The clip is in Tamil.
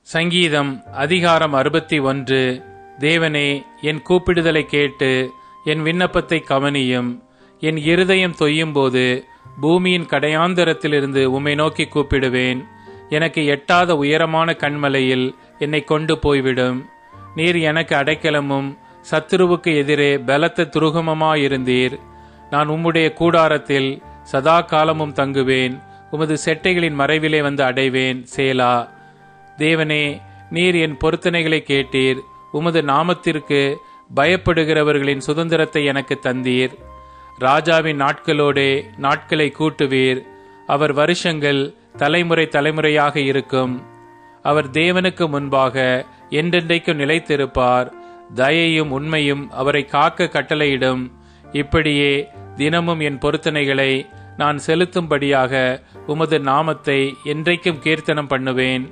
சங்கீதம் அதிகாரம் 61. தேவனே, என் கூப்பிடுதலை கேட்டு என் விண்ணப்பத்தை கவனியும். என் இருதயம் தொய்யும்போது பூமியின் கடையாந்தரத்திலிருந்து உம்மை நோக்கி கூப்பிடுவேன். எனக்கு எட்டாத உயரமான கன்மலையில் என்னை கொண்டு போய்விடும். நீர் எனக்கு அடைக்கலமும் சத்துருவுக்கு எதிரே பலத்த துருகமுமாயிருந்தீர். நான் உம்முடைய கூடாரத்தில் சதா காலமும் தங்குவேன். உமது செட்டைகளின் மறைவிலே வந்து அடைவேன். சேலா. தேவனே, நீர் என் பொருத்தனைகளை கேட்டீர். உமது நாமத்திற்கு பயப்படுகிறவர்களின் சுதந்திரத்தை எனக்கு தந்தீர். ராஜாவின் நாட்களோடே நாட்களை கூட்டுவீர். அவர் வருஷங்கள் தலைமுறை தலைமுறையாக இருக்கும். அவர் தேவனுக்கு முன்பாக என்றென்றைக்கும் நிலைத்திருப்பார். தயையும் உண்மையும் அவரை காக்க கட்டளையிடும். இப்படியே தினமும் என் பொருத்தனைகளை நான் செலுத்தும்படியாக உமது நாமத்தை என்றைக்கும் கீர்த்தனம் பண்ணுவேன்.